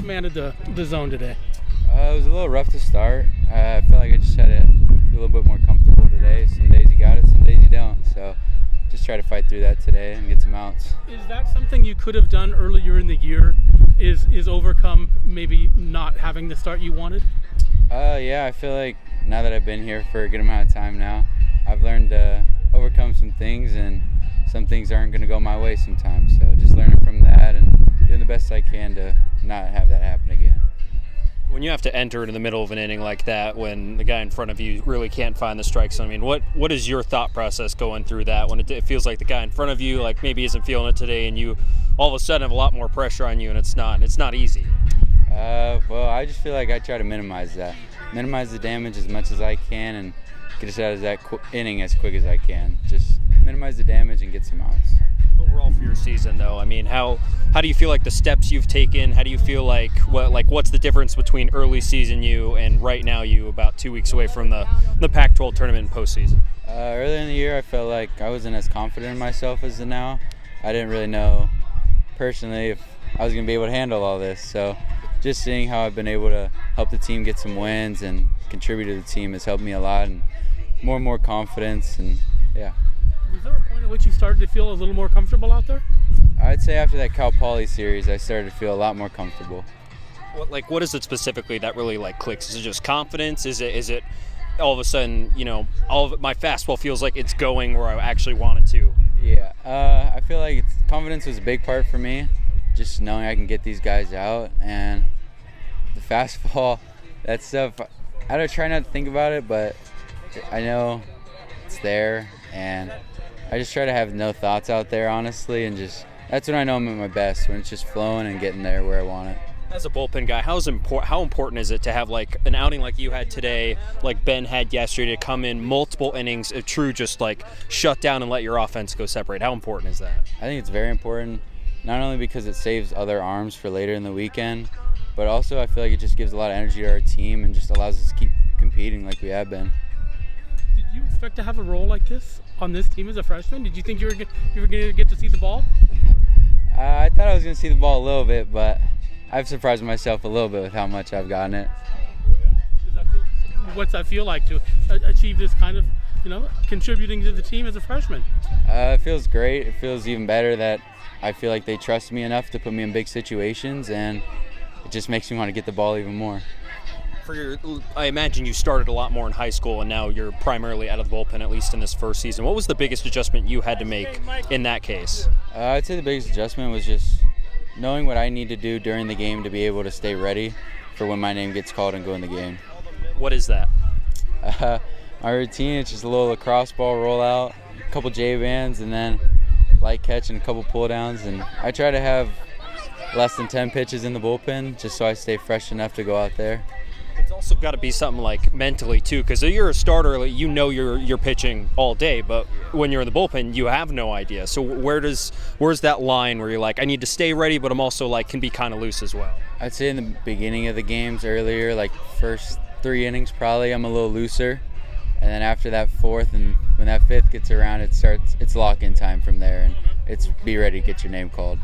commanded the zone today? It was a little rough to start. I felt like I just had to be a little bit more comfortable today. Some days you got it, some days you don't. So just try to fight through that today and get some outs. Is that something you could have done earlier in the year? Is overcome maybe not having the start you wanted? Yeah, I feel like now that I've been here for a good amount of time now, I've learned to overcome some things, and some things aren't going to go my way sometimes. So just learning from that and doing the best I can to not have that happen again. When you have to enter into the middle of an inning like that, when the guy in front of you really can't find the strike zone, I mean, what is your thought process going through that when it feels like the guy in front of you like maybe isn't feeling it today, and you all of a sudden have a lot more pressure on you, and it's not easy? Well, I just feel like I try to minimize the damage as much as I can, and get us out of that inning as quick as I can. Just minimize the damage and get some outs. Overall for your season, though, I mean, how do you feel like the steps you've taken? How do you feel like what's the difference between early season you and right now you, about 2 weeks away from the Pac-12 tournament and postseason? Earlier in the year, I felt like I wasn't as confident in myself as now. I didn't really know personally if I was going to be able to handle all this. So just seeing how I've been able to help the team get some wins and contribute to the team has helped me a lot, and more confidence, and yeah. Was there a point at which you started to feel a little more comfortable out there? I'd say after that Cal Poly series, I started to feel a lot more comfortable. What is it specifically that really clicks? Is it just confidence? Is it all of a sudden, all of it, my fastball feels like it's going where I actually want it to? Yeah, I feel like confidence was a big part for me, just knowing I can get these guys out, and the fastball, that stuff, I don't try not to think about it, but I know it's there, and I just try to have no thoughts out there, honestly, and that's when I know I'm at my best, when it's just flowing and getting there where I want it. As a bullpen guy, how important is it to have an outing like you had today, like Ben had yesterday, to come in multiple innings, a true just shut down and let your offense go separate? How important is that? I think it's very important, not only because it saves other arms for later in the weekend, but also I feel like it just gives a lot of energy to our team and just allows us to keep competing like we have been. Did you expect to have a role like this on this team as a freshman? Did you think you were going to get to see the ball? I thought I was going to see the ball a little bit, but I've surprised myself a little bit with how much I've gotten it. What's that feel like to achieve this kind of, contributing to the team as a freshman? It feels great. It feels even better that I feel like they trust me enough to put me in big situations, and it just makes me want to get the ball even more. I imagine you started a lot more in high school, and now you're primarily out of the bullpen, at least in this first season. What was the biggest adjustment you had to make in that case? I'd say the biggest adjustment was just knowing what I need to do during the game to be able to stay ready for when my name gets called and go in the game. What is that? My routine is just a little lacrosse ball rollout, a couple J-bands, and then light catch and a couple pull downs. And I try to have less than 10 pitches in the bullpen just so I stay fresh enough to go out there. It's also got to be something mentally too, because you're a starter, you're pitching all day, but when you're in the bullpen, you have no idea. So where's that line where you're like, I need to stay ready, but I'm also can be kind of loose as well? I'd say in the beginning of the games earlier, first 3 innings probably, I'm a little looser, and then after that 4th, and when that 5th gets around, it's lock-in time from there, and it's be ready to get your name called.